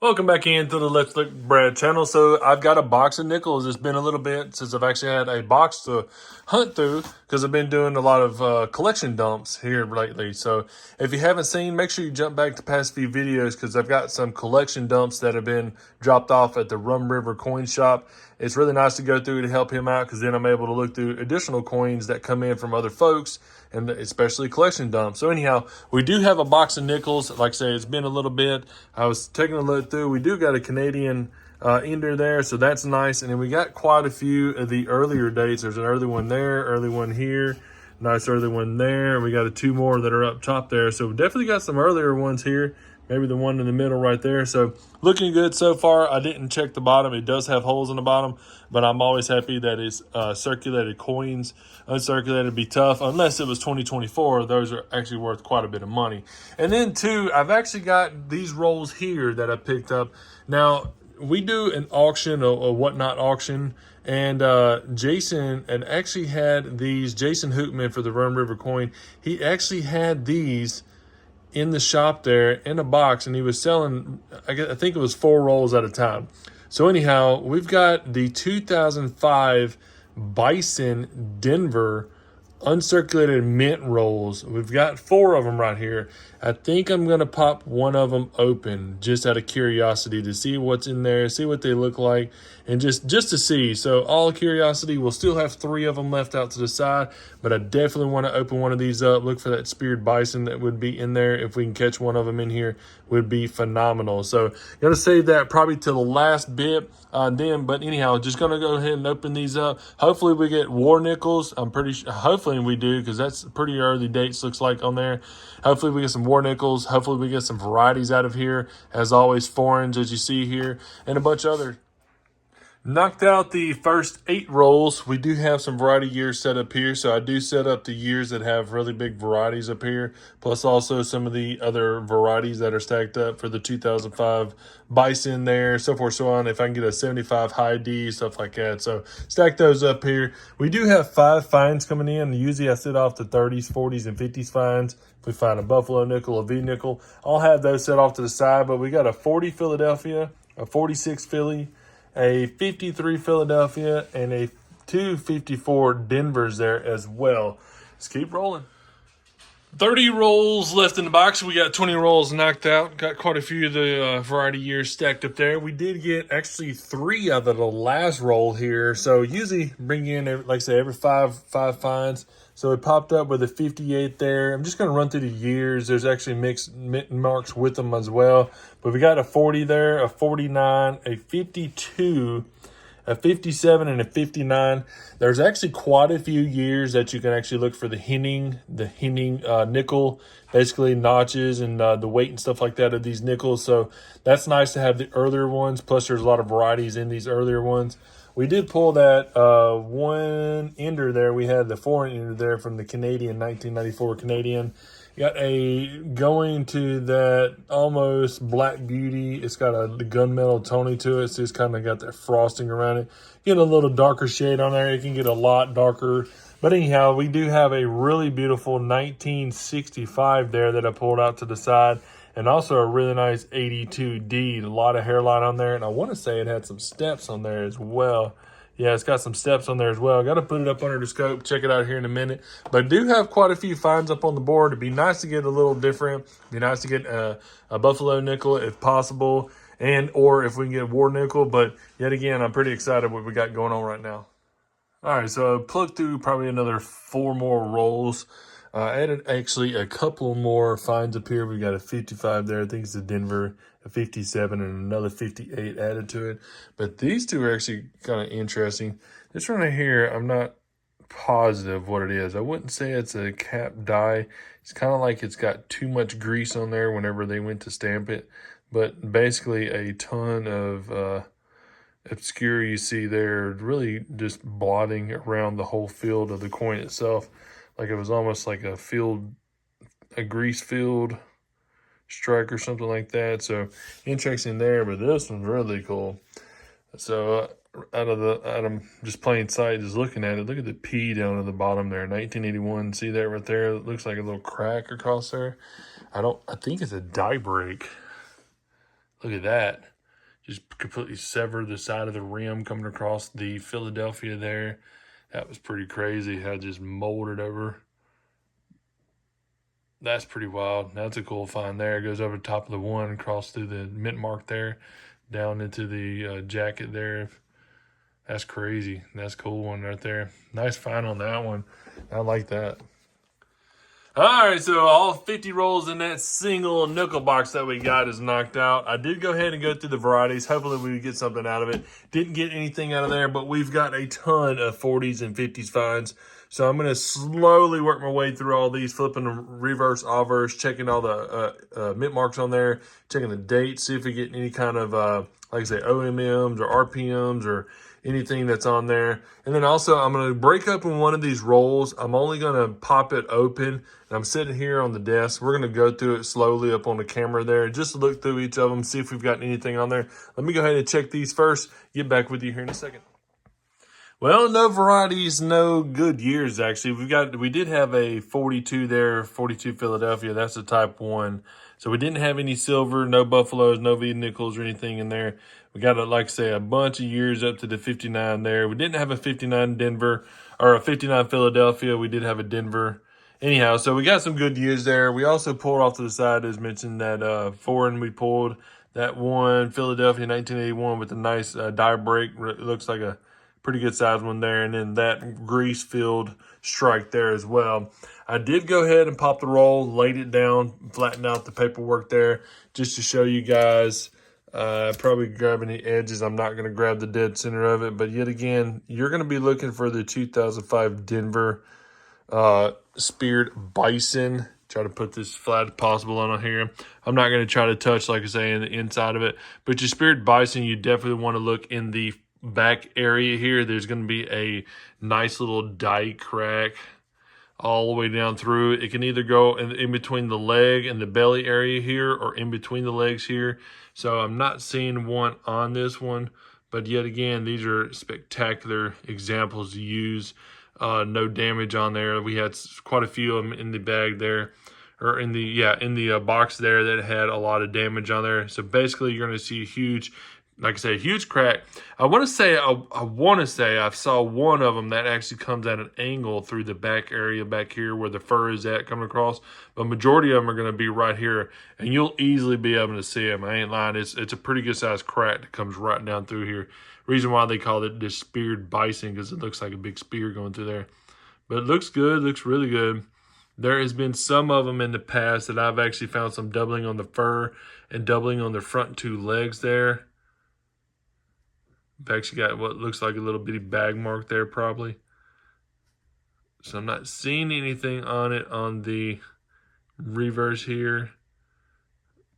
Welcome back into the Let's Look Brad channel. So I've got a box of nickels. It's been a little bit since I've actually had a box to hunt through because I've been doing a lot of collection dumps here lately. So if you haven't seen, make sure you jump back to past few videos because I've got some collection dumps that have been dropped off at the Rum River coin shop. It's really nice to go through to help him out because then I'm able to look through additional coins that come in from other folks, and especially collection dumps. So anyhow, we do have a box of nickels. Like I say, it's been a little bit. I was taking a look through. We do got a Canadian ender there, so that's nice. And then we got quite a few of the earlier dates. There's an early one there, early one here, nice early one there. We got two more that are up top there. So we definitely got some earlier ones here. Maybe the one in the middle right there. So looking good so far. I didn't check the bottom. It does have holes in the bottom, but I'm always happy that it's circulated coins. Uncirculated would be tough unless it was 2024. Those are actually worth quite a bit of money. And then too, I've actually got these rolls here that I picked up. Now we do an auction, a whatnot auction, and Jason had actually had these. Jason Hootman for the Rum River coin. He actually had these in the shop there in a box, and he was selling, I think it was 4 rolls at a time. So anyhow, we've got the 2005 Bison Denver uncirculated mint rolls. We've got 4 of them right here. I think I'm going to pop one of them open just out of curiosity to see what's in there, see what they look like, and just to see. So all curiosity, we'll still have 3 of them left out to the side, but I definitely want to open one of these up, look for that speared bison that would be in there. If we can catch one of them in here, would be phenomenal. So going to save that probably to the last bit but anyhow, just going to go ahead and open these up. Hopefully we get war nickels. I'm pretty sure, hopefully we do, because that's pretty early dates looks like on there. Hopefully we get some war nickels. Hopefully we get some varieties out of here. As always, foreigns, as you see here, and a bunch of other. Knocked out the first 8 rolls. We do have some variety years set up here, so I do set up the years that have really big varieties up here, plus also some of the other varieties that are stacked up for the 2005 Bison there, so forth, so on. If I can get a 75 high D, stuff like that. So stack those up here. We do have 5 finds coming in. Usually I sit off the 30s, 40s, and 50s finds. If we find a Buffalo nickel, a V nickel, I'll have those set off to the side. But we got a 40 Philadelphia, a 46 Philly, a 53 Philadelphia, and a 254 Denvers there as well. Let's keep rolling. 30 rolls left in the box. We got 20 rolls knocked out. Got quite a few of the variety years stacked up there. We did get actually 3 out of the last roll here. So usually bring in, like I say, every five finds. So it popped up with a 58 there. I'm just going to run through the years. There's actually mixed mint marks with them as well. But we got a 40 there, a 49, a 52, a 57, and a 59. There's actually quite a few years that you can actually look for the hinting nickel, basically notches and the weight and stuff like that of these nickels. So that's nice to have the earlier ones. Plus there's a lot of varieties in these earlier ones. We did pull that one ender there. We had the foreign ender there from the Canadian, 1994 Canadian. Got a going to that almost black beauty. It's got a gunmetal tone to it. So it's kind of got that frosting around it. Get a little darker shade on there. It can get a lot darker. But anyhow, we do have a really beautiful 1965 there that I pulled out to the side. And also a really nice 82D. A lot of hairline on there. And I want to say it had some steps on there as well. Yeah, it's got some steps on there as well. Got to put it up under the scope. Check it out here in a minute. But I do have quite a few finds up on the board. It'd be nice to get a little different. It'd be nice to get a Buffalo nickel if possible. Or if we can get a war nickel. But yet again, I'm pretty excited what we got going on right now. All right, so I plugged through probably another 4 more rolls. Added actually a couple more finds up here. We got a 55 there. I think it's a Denver, a 57, and another 58 added to it. But these 2 are actually kind of interesting. This one right here, I'm not positive what it is. I wouldn't say it's a cap dye. It's kind of like it's got too much grease on there whenever they went to stamp it. But basically a ton of obscure you see there, really just blotting around the whole field of the coin itself. Like it was almost like a grease filled strike or something like that. So interesting there, but this one's really cool. So out of just plain sight, just looking at it, look at the P down at the bottom there, 1981. See that right there? It looks like a little crack across there. I think it's a die break. Look at that. just completely severed the side of the rim coming across the Philadelphia there. That was pretty crazy. How it just molded over. That's pretty wild. That's a cool find there. It goes over the top of the one, across through the mint mark there, down into the jacket there. That's crazy. That's a cool one right there. Nice find on that one. I like that. All right, so all 50 rolls in that single nickel box that we got is knocked out. I did go ahead and go through the varieties. Hopefully we would get something out of it. Didn't get anything out of there, but we've got a ton of 40s and 50s finds. So I'm going to slowly work my way through all these, flipping the reverse, obverse, checking all the mint marks on there, checking the dates, see if we get any kind of, like I say, OMMs or RPMs or anything that's on there. And then also I'm going to break open one of these rolls. I'm only going to pop it open. And I'm sitting here on the desk. We're going to go through it slowly up on the camera there. Just look through each of them, see if we've got anything on there. Let me go ahead and check these first. Get back with you here in a second. Well, no varieties, no good years, actually. We did have a 42 there, 42 Philadelphia. That's a type 1. So we didn't have any silver, no buffaloes, no V nickels or anything in there. We got, like I say, a bunch of years up to the 59 there. We didn't have a 59 Denver or a 59 Philadelphia. We did have a Denver. Anyhow, so we got some good years there. We also pulled off to the side, as mentioned, that foreign we pulled. That one, Philadelphia 1981 with a nice die break. It looks like a pretty good size one there. And then that grease-filled strike there as well. I did go ahead and pop the roll, laid it down, flattened out the paperwork there just to show you guys. Probably grabbing the edges. I'm not going to grab the dead center of it. But yet again, you're going to be looking for the 2005 Denver speared bison. Try to put this flat as possible on here. I'm not going to try to touch, like I say, in the inside of it. But your speared bison, you definitely want to look in the back area here. There's going to be a nice little die crack all the way down through. It can either go in between the leg and the belly area here or in between the legs here. So I'm not seeing one on this one. But yet again, these are spectacular examples to use. No damage on there. We had quite a few of them in the bag there, or in the box there that had a lot of damage on there. So basically, you're going to see a huge, like I say, a huge crack. I want to say I saw one of them that actually comes at an angle through the back area back here where the fur is at coming across. But majority of them are going to be right here, and you'll easily be able to see them. I ain't lying. It's a pretty good sized crack that comes right down through here. Reason why they call it this speared bison, because it looks like a big spear going through there. But it looks good, looks really good. There has been some of them in the past that I've actually found some doubling on the fur and doubling on the front two legs there. I've actually got what looks like a little bitty bag mark there probably. So I'm not seeing anything on it on the reverse here.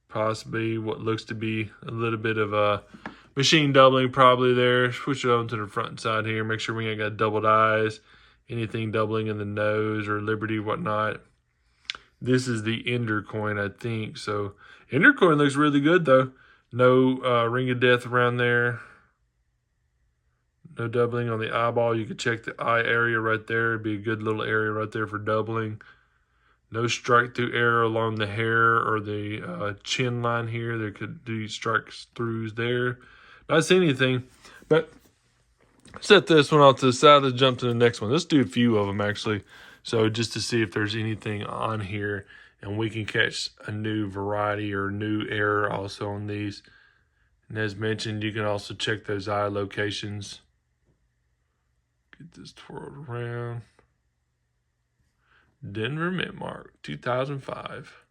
Possibly what looks to be a little bit of a machine doubling probably there. Switch it on to the front side here. Make sure we ain't got doubled eyes. Anything doubling in the nose or Liberty, whatnot. This is the Ender coin, I think. So Ender coin looks really good though. No ring of death around there. No doubling on the eyeball. You could check the eye area right there. It'd be a good little area right there for doubling. No strike through error along the hair or the chin line here. There could be strikes throughs there. Not seeing anything, but set this one off to the side. Let's jump to the next one. Let's do a few of them actually. So just to see if there's anything on here and we can catch a new variety or new error also on these. And as mentioned, you can also check those eye locations. Get this twirled around. Denver Mint Mark, 2005.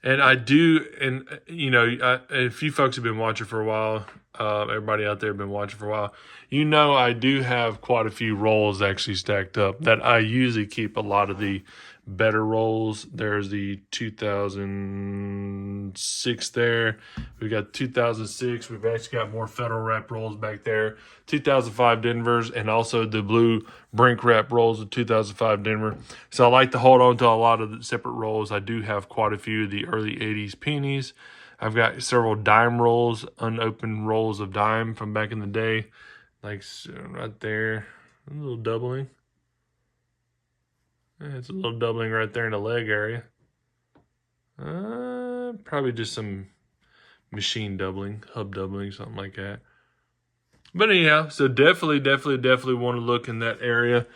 And I do, and you know, if you folks have been watching for a while, everybody out there have been watching for a while, you know I do have quite a few rolls actually stacked up that I usually keep a lot of the better rolls. There's the 2006 there. We've got 2006. We've actually got more Federal Wrap rolls back there. 2005 Denvers, and also the blue Brink Wrap rolls of 2005 Denver. So I like to hold on to a lot of the separate rolls. I do have quite a few of the early 80s pennies. I've got several dime rolls, unopened rolls of dime from back in the day. Like right there, a little doubling. It's a little doubling right there in the leg area. Probably just some machine doubling, hub doubling, something like that. But anyhow, so definitely want to look in that area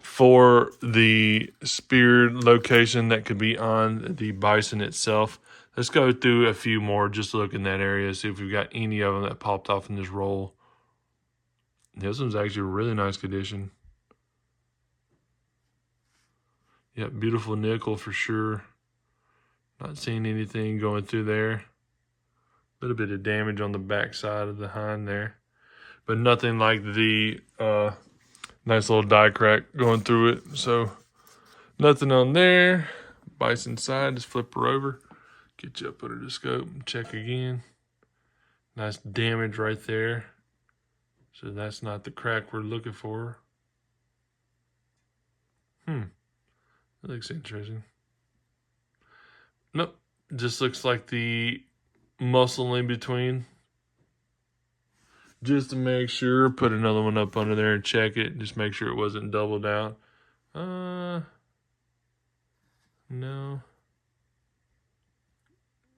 for the speared location that could be on the bison itself. Let's go through a few more, just look in that area, see if we've got any of them that popped off in this roll. This one's actually really nice condition. Yep, beautiful nickel for sure. Not seeing anything going through there. A little bit of damage on the back side of the hind there, but nothing like the nice little die crack going through it. So nothing on there. Bison side, just flip her over. Get you up under the scope and check again. Nice damage right there. So that's not the crack we're looking for. That looks interesting. Nope, just looks like the muscle in between. Just to make sure, put another one up under there and check it. Just make sure it wasn't doubled out. No.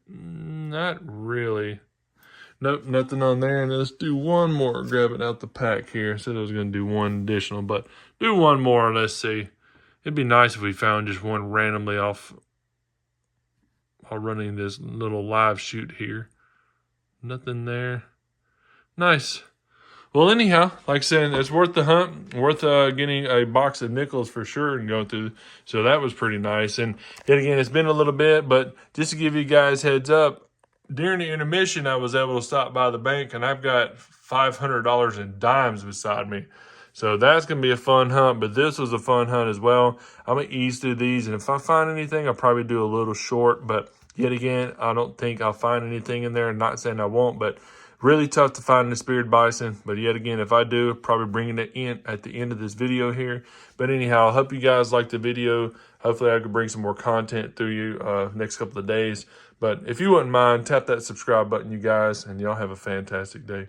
Not really. Nope, nothing on there. And let's do one more. Grab it out the pack here. I said I was going to do one additional, but do one more. Let's see. It'd be nice if we found just one randomly off while running this little live shoot here. Nothing there. Nice. Well, anyhow, like I said, it's worth the hunt, worth getting a box of nickels for sure and going through. So that was pretty nice. And yet again, it's been a little bit, but just to give you guys heads up, during the intermission, I was able to stop by the bank, and I've got $500 in dimes beside me. So that's going to be a fun hunt, but this was a fun hunt as well. I'm going to ease through these, and if I find anything, I'll probably do a little short. But yet again, I don't think I'll find anything in there. I'm not saying I won't, but really tough to find the speared bison. But yet again, if I do, probably bringing it in at the end of this video here. But anyhow, I hope you guys liked the video. Hopefully I could bring some more content through you next couple of days. But if you wouldn't mind, tap that subscribe button, you guys, and y'all have a fantastic day.